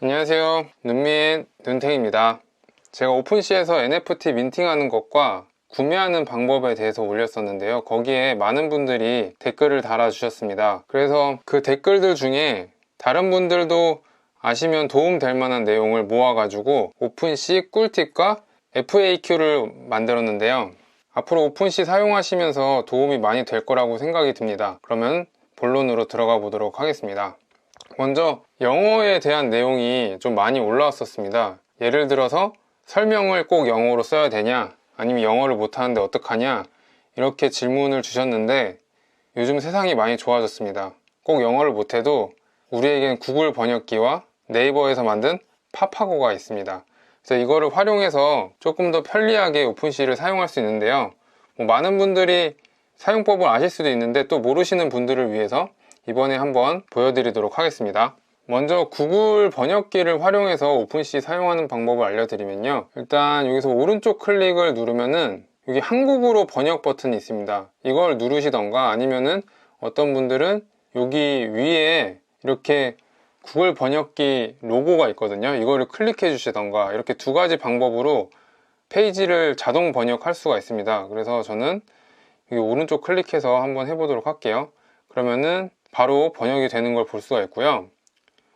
안녕하세요. 눈민 눈탱입니다. 제가 오픈시에서 NFT 민팅하는 것과 구매하는 방법에 대해서 올렸었는데요. 거기에 많은 분들이 댓글을 달아주셨습니다. 그래서 그 댓글들 중에 다른 분들도 아시면 도움될 만한 내용을 모아가지고 오픈시 꿀팁과 FAQ를 만들었는데요. 앞으로 오픈시 사용하시면서 도움이 많이 될 거라고 생각이 듭니다. 그러면 본론으로 들어가 보도록 하겠습니다. 먼저 영어에 대한 내용이 좀 많이 올라왔었습니다. 예를 들어서 설명을 꼭 영어로 써야 되냐, 아니면 영어를 못하는데 어떡하냐, 이렇게 질문을 주셨는데 요즘 세상이 많이 좋아졌습니다. 꼭 영어를 못해도 우리에겐 구글 번역기와 네이버에서 만든 파파고가 있습니다. 그래서 이거를 활용해서 조금 더 편리하게 오픈시를 사용할 수 있는데요. 많은 분들이 사용법을 아실 수도 있는데 또 모르시는 분들을 위해서 이번에 한번 보여드리도록 하겠습니다. 먼저 구글 번역기를 활용해서 오픈시 사용하는 방법을 알려드리면요. 일단 여기서 오른쪽 클릭을 누르면은 여기 한국어로 번역 버튼이 있습니다. 이걸 누르시던가 아니면은 어떤 분들은 여기 위에 이렇게 구글 번역기 로고가 있거든요. 이거를 클릭해 주시던가 이렇게 두 가지 방법으로 페이지를 자동 번역할 수가 있습니다. 그래서 저는 여기 오른쪽 클릭해서 한번 해보도록 할게요. 그러면은 바로 번역이 되는 걸 볼 수가 있고요.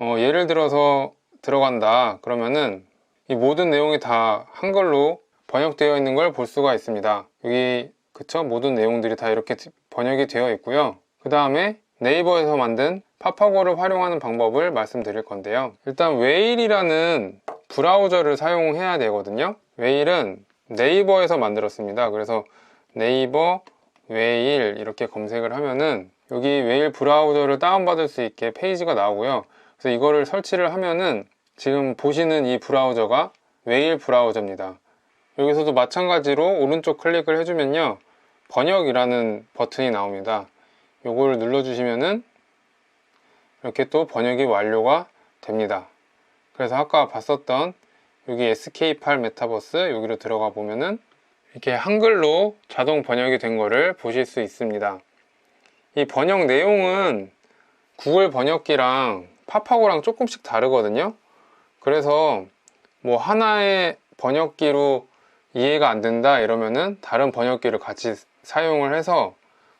예를 들어서 들어간다 그러면은 이 모든 내용이 다 한글로 번역되어 있는 걸 볼 수가 있습니다. 여기 그쵸? 모든 내용들이 다 이렇게 번역이 되어 있고요. 그 다음에 네이버에서 만든 파파고를 활용하는 방법을 말씀드릴 건데요. 일단 웨일이라는 브라우저를 사용해야 되거든요. 웨일은 네이버에서 만들었습니다. 그래서 네이버 웨일 이렇게 검색을 하면은 여기 웨일 브라우저를 다운받을 수 있게 페이지가 나오고요. 그래서 이거를 설치를 하면은 지금 보시는 이 브라우저가 웨일 브라우저입니다. 여기서도 마찬가지로 오른쪽 클릭을 해주면요. 번역이라는 버튼이 나옵니다. 요거를 눌러주시면은 이렇게 또 번역이 완료가 됩니다. 그래서 아까 봤었던 여기 SK8 메타버스 여기로 들어가 보면은 이렇게 한글로 자동 번역이 된 거를 보실 수 있습니다. 이 번역 내용은 구글 번역기랑 파파고랑 조금씩 다르거든요. 그래서 뭐 하나의 번역기로 이해가 안 된다 이러면은 다른 번역기를 같이 사용을 해서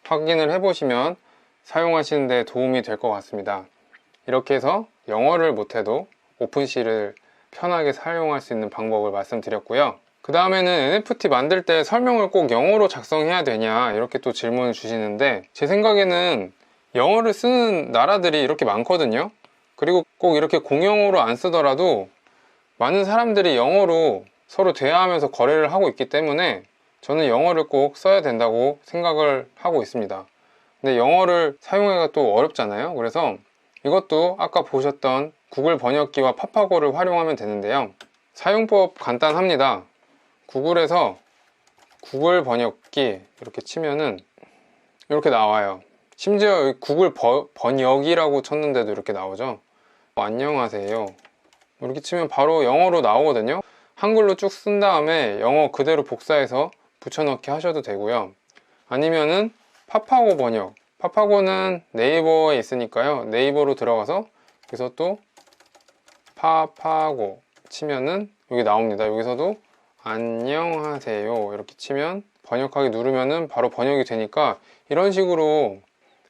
확인을 해 보시면 사용하시는 데 도움이 될 것 같습니다. 이렇게 해서 영어를 못해도 오픈시를 편하게 사용할 수 있는 방법을 말씀드렸고요. 그 다음에는 NFT 만들 때 설명을 꼭 영어로 작성해야 되냐 이렇게 또 질문을 주시는데 제 생각에는 영어를 쓰는 나라들이 이렇게 많거든요. 그리고 꼭 이렇게 공용어로 안 쓰더라도 많은 사람들이 영어로 서로 대화하면서 거래를 하고 있기 때문에 저는 영어를 꼭 써야 된다고 생각을 하고 있습니다. 근데 영어를 사용하기가 또 어렵잖아요. 그래서 이것도 아까 보셨던 구글 번역기와 파파고를 활용하면 되는데요. 사용법 간단합니다. 구글에서 구글 번역기 이렇게 치면은 이렇게 나와요. 심지어 구글 번역이라고 쳤는데도 이렇게 나오죠. 안녕하세요 이렇게 치면 바로 영어로 나오거든요. 한글로 쭉 쓴 다음에 영어 그대로 복사해서 붙여넣기 하셔도 되고요. 아니면은 파파고 번역, 파파고는 네이버에 있으니까요. 네이버로 들어가서 여기서 또 파파고 치면은 여기 나옵니다. 여기서도 안녕하세요 이렇게 치면 번역하기 누르면은 바로 번역이 되니까 이런 식으로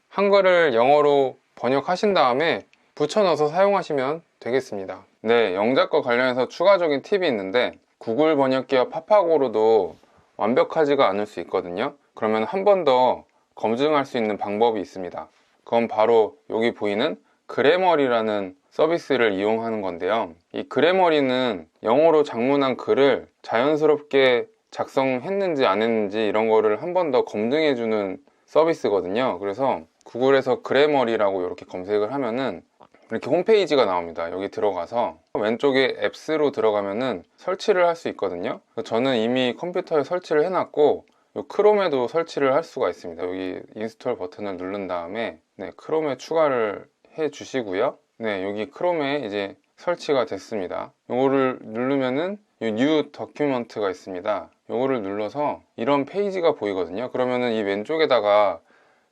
한글을 영어로 번역하신 다음에 붙여 넣어서 사용하시면 되겠습니다. 네, 영작과 관련해서 추가적인 팁이 있는데 구글 번역기와 파파고로도 완벽하지가 않을 수 있거든요. 그러면 한 번 더 검증할 수 있는 방법이 있습니다. 그건 바로 여기 보이는 그래머리라는 서비스를 이용하는 건데요. 이 그래머리는 영어로 장문한 글을 자연스럽게 작성했는지 안 했는지 이런 거를 한 번 더 검증해주는 서비스거든요. 그래서 구글에서 그래머리라고 이렇게 검색을 하면은 이렇게 홈페이지가 나옵니다. 여기 들어가서 왼쪽에 앱스로 들어가면은 설치를 할 수 있거든요. 저는 이미 컴퓨터에 설치를 해놨고 크롬에도 설치를 할 수가 있습니다. 여기 인스톨 버튼을 누른 다음에 크롬에 추가를 해 주시고요. 여기 크롬에 이제 설치가 됐습니다. 요거를 누르면은 뉴 더큐먼트가 있습니다. 요거를 눌러서 이런 페이지가 보이거든요. 그러면은 이 왼쪽에다가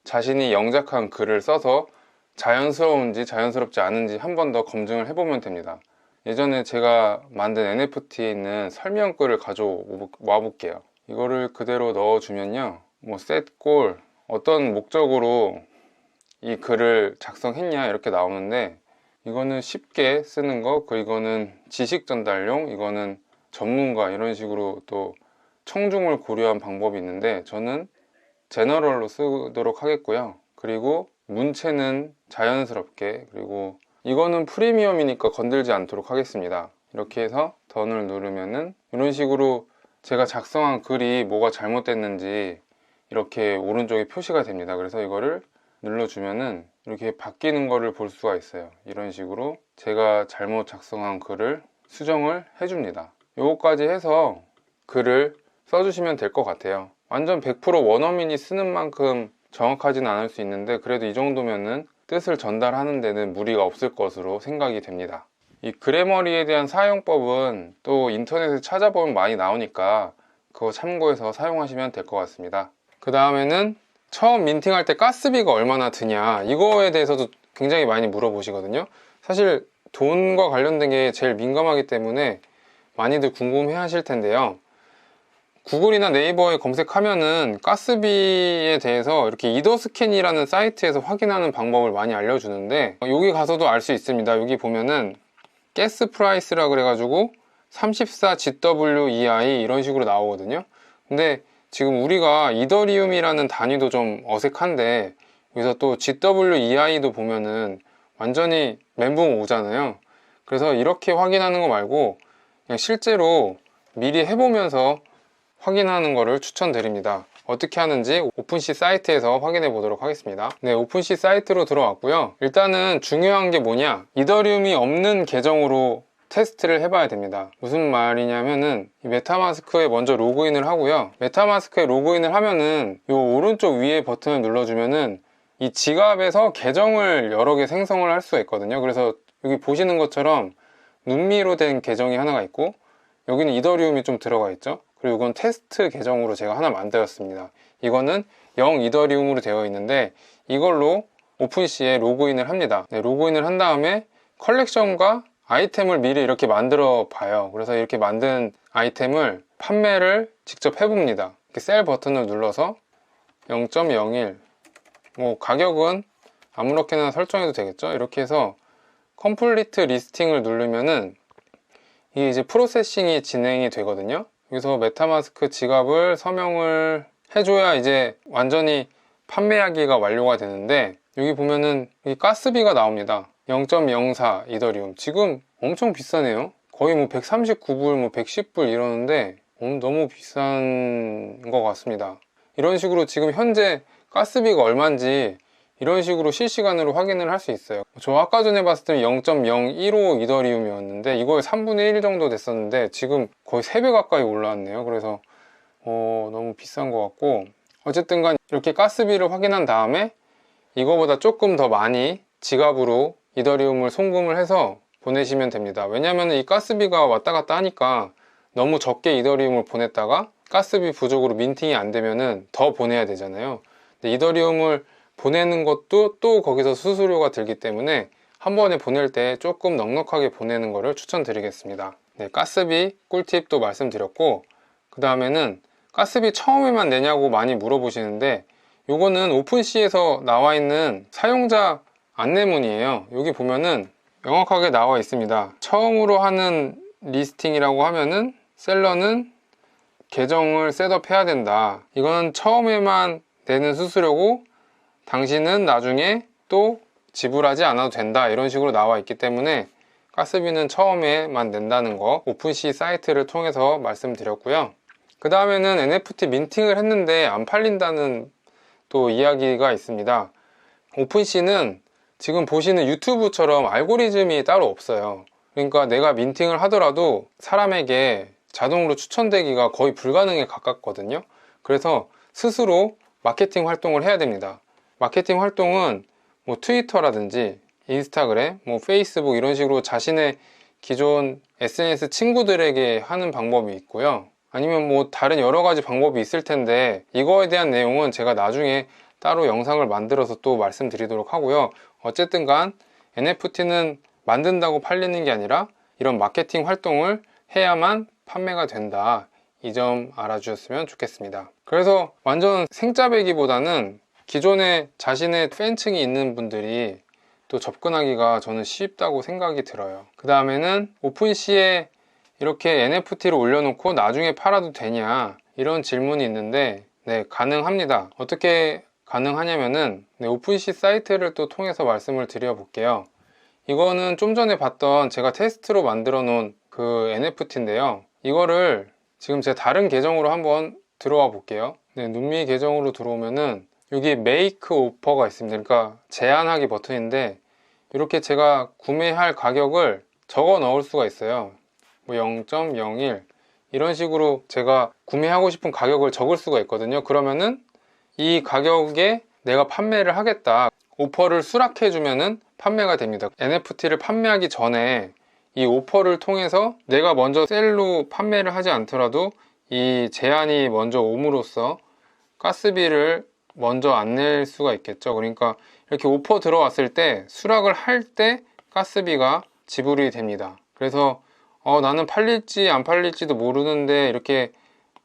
자신이 영작한 글을 써서 자연스러운지 자연스럽지 않은지 한 번 더 검증을 해보면 됩니다. 예전에 제가 만든 NFT에 있는 설명글을 가져와 볼게요. 이거를 그대로 넣어주면요, 뭐 셋골, 어떤 목적으로 이 글을 작성했냐 이렇게 나오는데, 이거는 쉽게 쓰는 거, 이거는 지식 전달용, 이거는 전문가, 이런 식으로 또 청중을 고려한 방법이 있는데, 저는 제너럴로 쓰도록 하겠고요. 그리고 문체는 자연스럽게, 그리고 이거는 프리미엄이니까 건들지 않도록 하겠습니다. 이렇게 해서 던을 누르면은 이런 식으로 제가 작성한 글이 뭐가 잘못됐는지 이렇게 오른쪽에 표시가 됩니다. 그래서 이거를 눌러주면은 이렇게 바뀌는 거를 볼 수가 있어요. 이런 식으로 제가 잘못 작성한 글을 수정을 해줍니다. 요거까지 해서 글을 써주시면 될 것 같아요. 완전 100% 원어민이 쓰는 만큼 정확하지는 않을 수 있는데, 그래도 이 정도면은 뜻을 전달하는 데는 무리가 없을 것으로 생각이 됩니다. 이 그래머리에 대한 사용법은 또 인터넷에 찾아보면 많이 나오니까 그거 참고해서 사용하시면 될 것 같습니다. 그 다음에는 처음 민팅할 때 가스비가 얼마나 드냐, 이거에 대해서도 굉장히 많이 물어보시거든요. 사실 돈과 관련된 게 제일 민감하기 때문에 많이들 궁금해 하실 텐데요. 구글이나 네이버에 검색하면은 가스비에 대해서 이렇게 이더스캔이라는 사이트에서 확인하는 방법을 많이 알려주는데, 여기 가서도 알 수 있습니다. 여기 보면은 가스 프라이스라 그래가지고 34 GWEI 이런 식으로 나오거든요. 근데 지금 우리가 이더리움이라는 단위도 좀 어색한데, 여기서 또 GWEI도 보면은 완전히 멘붕 오잖아요. 그래서 이렇게 확인하는 거 말고 그냥 실제로 미리 해보면서 확인하는 거를 추천드립니다. 어떻게 하는지 오픈시 사이트에서 확인해 보도록 하겠습니다. 네, 오픈시 사이트로 들어왔고요. 일단은 중요한 게 뭐냐, 이더리움이 없는 계정으로 테스트를 해봐야 됩니다. 무슨 말이냐면은 이 메타마스크에 먼저 로그인을 하고요. 메타마스크에 로그인을 하면은 이 오른쪽 위에 버튼을 눌러주면은 이 지갑에서 계정을 여러 개 생성을 할 수가 있거든요. 그래서 여기 보시는 것처럼 눈미로 된 계정이 하나가 있고, 여기는 이더리움이 좀 들어가 있죠. 그리고 이건 테스트 계정으로 제가 하나 만들었습니다. 이거는 0 이더리움으로 되어 있는데, 이걸로 오픈시에 로그인을 합니다. 네, 로그인을 한 다음에 컬렉션과 아이템을 미리 이렇게 만들어 봐요. 그래서 이렇게 만든 아이템을 판매를 직접 해봅니다. 이렇게 셀 버튼을 눌러서 0.01, 뭐 가격은 아무렇게나 설정해도 되겠죠. 이렇게 해서 컴플리트 리스팅을 누르면은 이게 이제 프로세싱이 진행이 되거든요. 여기서 메타마스크 지갑을 서명을 해줘야 이제 완전히 판매하기가 완료가 되는데, 여기 보면은 이 가스비가 나옵니다. 0.04 이더리움. 지금 엄청 비싸네요. 거의 뭐 139불, 뭐 110불 이러는데 너무 비싼 것 같습니다. 이런 식으로 지금 현재 가스비가 얼마인지 이런 식으로 실시간으로 확인을 할 수 있어요. 저 아까 전에 봤을 때는 0.015 이더리움이었는데 이거의 3분의 1 정도 됐었는데 지금 거의 3배 가까이 올라왔네요. 그래서 너무 비싼 것 같고, 어쨌든 간 이렇게 가스비를 확인한 다음에 이거보다 조금 더 많이 지갑으로 이더리움을 송금을 해서 보내시면 됩니다. 왜냐하면 이 가스비가 왔다 갔다 하니까 너무 적게 이더리움을 보냈다가 가스비 부족으로 민팅이 안 되면은 더 보내야 되잖아요. 근데 이더리움을 보내는 것도 또 거기서 수수료가 들기 때문에 한 번에 보낼 때 조금 넉넉하게 보내는 것을 추천드리겠습니다. 네, 가스비 꿀팁도 말씀드렸고, 그 다음에는 가스비 처음에만 내냐고 많이 물어보시는데, 요거는 오픈시에서 나와 있는 사용자 안내문이에요. 여기 보면은 명확하게 나와 있습니다. 처음으로 하는 리스팅이라고 하면은 셀러는 계정을 셋업해야 된다. 이건 처음에만 내는 수수료고 당신은 나중에 또 지불하지 않아도 된다, 이런 식으로 나와 있기 때문에 가스비는 처음에만 낸다는 거 오픈시 사이트를 통해서 말씀드렸고요. 그 다음에는 NFT 민팅을 했는데 안 팔린다는 또 이야기가 있습니다. 오픈시는 지금 보시는 유튜브처럼 알고리즘이 따로 없어요. 그러니까 내가 민팅을 하더라도 사람에게 자동으로 추천되기가 거의 불가능에 가깝거든요. 그래서 스스로 마케팅 활동을 해야 됩니다. 마케팅 활동은 뭐 트위터라든지 인스타그램, 뭐 페이스북 이런 식으로 자신의 기존 SNS 친구들에게 하는 방법이 있고요. 아니면 뭐 다른 여러 가지 방법이 있을 텐데 이거에 대한 내용은 제가 나중에 따로 영상을 만들어서 또 말씀드리도록 하고요. 어쨌든 간 NFT는 만든다고 팔리는 게 아니라 이런 마케팅 활동을 해야만 판매가 된다. 이 점 알아주셨으면 좋겠습니다. 그래서 완전 생짜배기보다는 기존에 자신의 팬층이 있는 분들이 또 접근하기가 저는 쉽다고 생각이 들어요. 그 다음에는 오픈시에 이렇게 NFT를 올려놓고 나중에 팔아도 되냐, 이런 질문이 있는데 네, 가능합니다. 어떻게 가능하냐면은 오픈시 사이트를 또 통해서 말씀을 드려볼게요. 이거는 좀 전에 봤던 제가 테스트로 만들어 놓은 그 NFT인데요. 이거를 지금 제 다른 계정으로 한번 들어와 볼게요. 네, 눈미 계정으로 들어오면은 여기 메이크 오퍼가 있습니다. 그러니까 제한하기 버튼인데 이렇게 제가 구매할 가격을 적어 넣을 수가 있어요. 뭐 0.01 이런 식으로 제가 구매하고 싶은 가격을 적을 수가 있거든요. 그러면은 이 가격에 내가 판매를 하겠다, 오퍼를 수락해 주면은 판매가 됩니다. NFT를 판매하기 전에 이 오퍼를 통해서 내가 먼저 셀로 판매를 하지 않더라도 이 제한이 먼저 옴으로써 가스비를 먼저 안 낼 수가 있겠죠. 그러니까 이렇게 오퍼 들어왔을 때 수락을 할 때 가스비가 지불이 됩니다. 그래서 나는 팔릴지 안 팔릴지도 모르는데 이렇게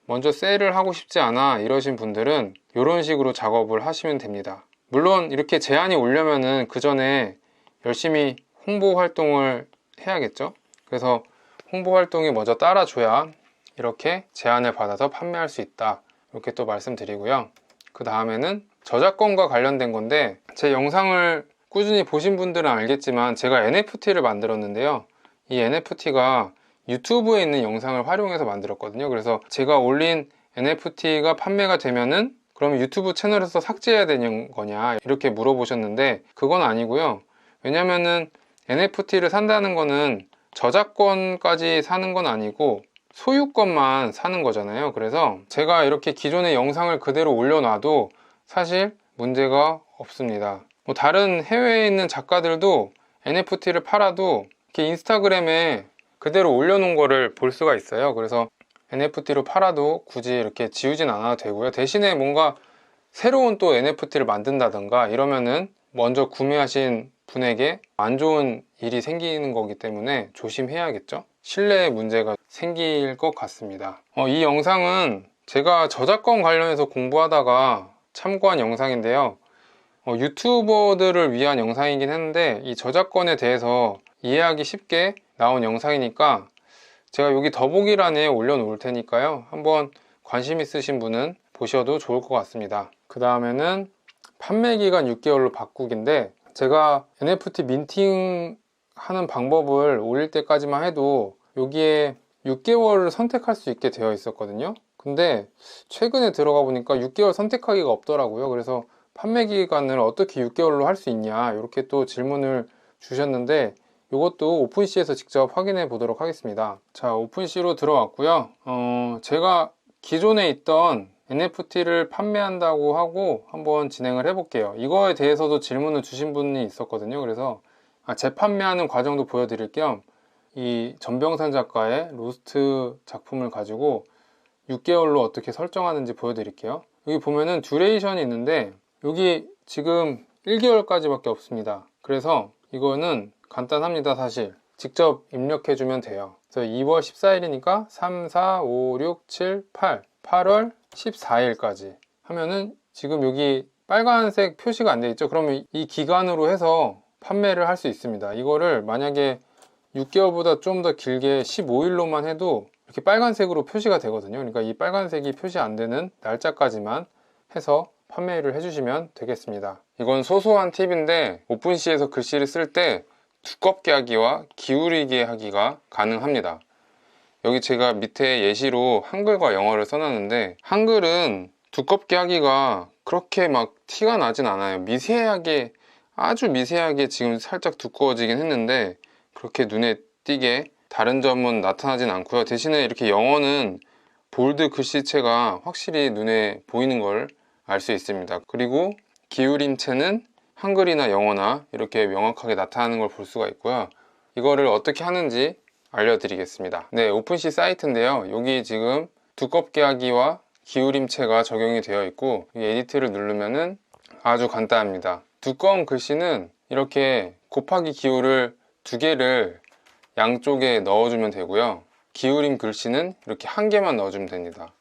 먼저 셀을 하고 싶지 않아 이러신 분들은 이런 식으로 작업을 하시면 됩니다. 물론 이렇게 제한이 오려면은 그 전에 열심히 홍보 활동을 해야겠죠. 그래서 홍보 활동이 먼저 따라줘야 이렇게 제한을 받아서 판매할 수 있다, 이렇게 또 말씀드리고요. 그 다음에는 저작권과 관련된 건데, 제 영상을 꾸준히 보신 분들은 알겠지만 제가 NFT를 만들었는데요. 이 NFT가 유튜브에 있는 영상을 활용해서 만들었거든요. 그래서 제가 올린 NFT가 판매가 되면은 그럼 유튜브 채널에서 삭제해야 되는 거냐 이렇게 물어보셨는데, 그건 아니고요. 왜냐면은 NFT를 산다는 거는 저작권까지 사는 건 아니고 소유권만 사는 거잖아요. 그래서 제가 이렇게 기존의 영상을 그대로 올려놔도 사실 문제가 없습니다. 뭐 다른 해외에 있는 작가들도 NFT를 팔아도 이렇게 인스타그램에 그대로 올려놓은 거를 볼 수가 있어요. 그래서 NFT로 팔아도 굳이 이렇게 지우진 않아도 되고요. 대신에 뭔가 새로운 또 NFT를 만든다던가 이러면은 먼저 구매하신 분에게 안 좋은 일이 생기는 거기 때문에 조심해야겠죠. 신뢰에 문제가 생길 것 같습니다. 이 영상은 제가 저작권 관련해서 공부하다가 참고한 영상인데요. 유튜버들을 위한 영상이긴 했는데 이 저작권에 대해서 이해하기 쉽게 나온 영상이니까 제가 여기 더보기란에 올려놓을 테니까요. 한번 관심 있으신 분은 보셔도 좋을 것 같습니다. 그 다음에는 판매 기간 6개월로 바꾸기인데, 제가 NFT 민팅 하는 방법을 올릴 때까지만 해도 여기에 6개월을 선택할 수 있게 되어 있었거든요. 근데 최근에 들어가 보니까 6개월 선택하기가 없더라고요. 그래서 판매 기간을 어떻게 6개월로 할 수 있냐 이렇게 또 질문을 주셨는데, 이것도 오픈시에서 직접 확인해 보도록 하겠습니다. 자, 오픈시로 들어왔고요. 제가 기존에 있던 NFT를 판매한다고 하고 한번 진행을 해볼게요. 이거에 대해서도 질문을 주신 분이 있었거든요. 그래서 재판매하는 과정도 보여드릴 겸 이 전병산 작가의 로스트 작품을 가지고 6개월로 어떻게 설정하는지 보여드릴게요. 여기 보면은 듀레이션이 있는데 여기 지금 1개월까지밖에 없습니다. 그래서 이거는 간단합니다. 사실 직접 입력해주면 돼요. 그래서 2월 14일이니까 3, 4, 5, 6, 7, 8월 14일까지 하면은 지금 여기 빨간색 표시가 안 돼 있죠. 그러면 이 기간으로 해서 판매를 할 수 있습니다. 이거를 만약에 6개월보다 좀 더 길게 15일로만 해도 이렇게 빨간색으로 표시가 되거든요. 그러니까 이 빨간색이 표시 안 되는 날짜까지만 해서 판매를 해주시면 되겠습니다. 이건 소소한 팁인데 오픈시에서 글씨를 쓸 때 두껍게 하기와 기울이게 하기가 가능합니다. 여기 제가 밑에 예시로 한글과 영어를 써놨는데, 한글은 두껍게 하기가 그렇게 막 티가 나진 않아요. 미세하게, 아주 미세하게 지금 살짝 두꺼워지긴 했는데 그렇게 눈에 띄게 다른 점은 나타나진 않고요. 대신에 이렇게 영어는 볼드 글씨체가 확실히 눈에 보이는 걸 알 수 있습니다. 그리고 기울임체는 한글이나 영어나 이렇게 명확하게 나타나는 걸 볼 수가 있고요. 이거를 어떻게 하는지 알려드리겠습니다. 네, 오픈시 사이트인데요. 여기 지금 두껍게 하기와 기울임체가 적용이 되어 있고 이 에디트를 누르면은 아주 간단합니다. 두꺼운 글씨는 이렇게 곱하기 기호를 두 개를 양쪽에 넣어주면 되고요. 기울임 글씨는 이렇게 한 개만 넣어주면 됩니다.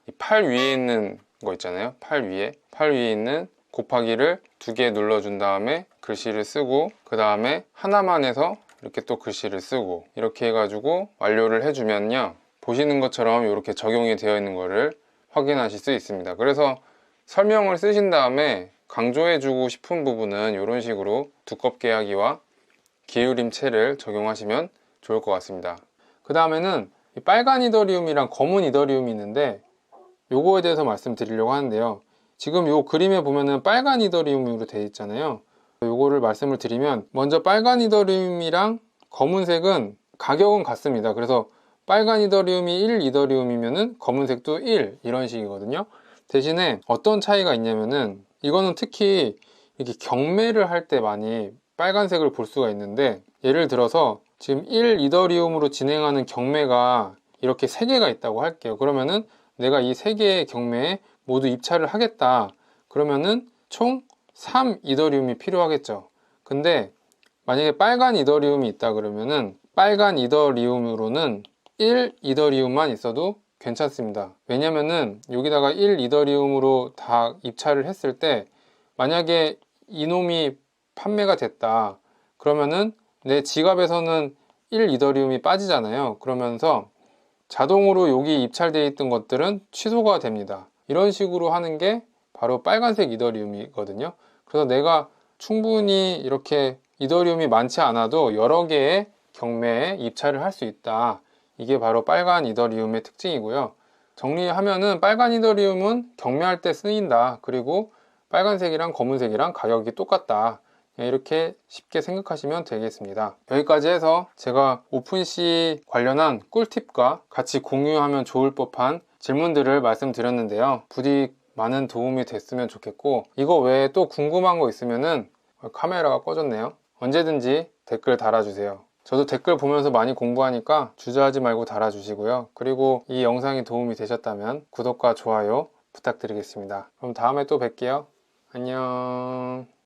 이 팔 위에 있는 거 있잖아요. 팔 위에 있는 곱하기를 2개 눌러준 다음에 글씨를 쓰고, 그 다음에 하나만 해서 이렇게 또 글씨를 쓰고, 이렇게 해가지고 완료를 해주면요, 보시는 것처럼 이렇게 적용이 되어 있는 거를 확인하실 수 있습니다. 그래서 설명을 쓰신 다음에 강조해주고 싶은 부분은 이런 식으로 두껍게 하기와 기울임체를 적용하시면 좋을 것 같습니다. 그 다음에는 빨간 이더리움이랑 검은 이더리움이 있는데, 요거에 대해서 말씀드리려고 하는데요. 지금 요 그림에 보면은 빨간 이더리움으로 되어 있잖아요. 요거를 말씀을 드리면, 먼저 빨간 이더리움이랑 검은색은 가격은 같습니다. 그래서 빨간 이더리움이 1 이더리움이면은 검은색도 1, 이런 식이거든요. 대신에 어떤 차이가 있냐면은, 이거는 특히 이렇게 경매를 할 때 많이 빨간색을 볼 수가 있는데, 예를 들어서 지금 1 이더리움으로 진행하는 경매가 이렇게 3개가 있다고 할게요. 그러면은 내가 이 3개의 경매에 모두 입찰을 하겠다. 그러면은 총 3 이더리움이 필요하겠죠. 근데 만약에 빨간 이더리움이 있다 그러면은 빨간 이더리움으로는 1 이더리움만 있어도 괜찮습니다. 왜냐면은 여기다가 1 이더리움으로 다 입찰을 했을 때, 만약에 이놈이 판매가 됐다 그러면은 내 지갑에서는 1 이더리움이 빠지잖아요. 그러면서 자동으로 여기 입찰되어 있던 것들은 취소가 됩니다. 이런 식으로 하는 게 바로 빨간색 이더리움이거든요. 그래서 내가 충분히 이렇게 이더리움이 많지 않아도 여러 개의 경매에 입찰을 할 수 있다. 이게 바로 빨간 이더리움의 특징이고요. 정리하면은 빨간 이더리움은 경매할 때 쓰인다. 그리고 빨간색이랑 검은색이랑 가격이 똑같다. 이렇게 쉽게 생각하시면 되겠습니다. 여기까지 해서 제가 오픈시 관련한 꿀팁과 같이 공유하면 좋을 법한 질문들을 말씀드렸는데요. 부디 많은 도움이 됐으면 좋겠고, 이거 외에 또 궁금한 거 있으면은, 카메라가 꺼졌네요. 언제든지 댓글 달아주세요. 저도 댓글 보면서 많이 공부하니까 주저하지 말고 달아주시고요. 그리고 이 영상이 도움이 되셨다면 구독과 좋아요 부탁드리겠습니다. 그럼 다음에 또 뵐게요. 안녕.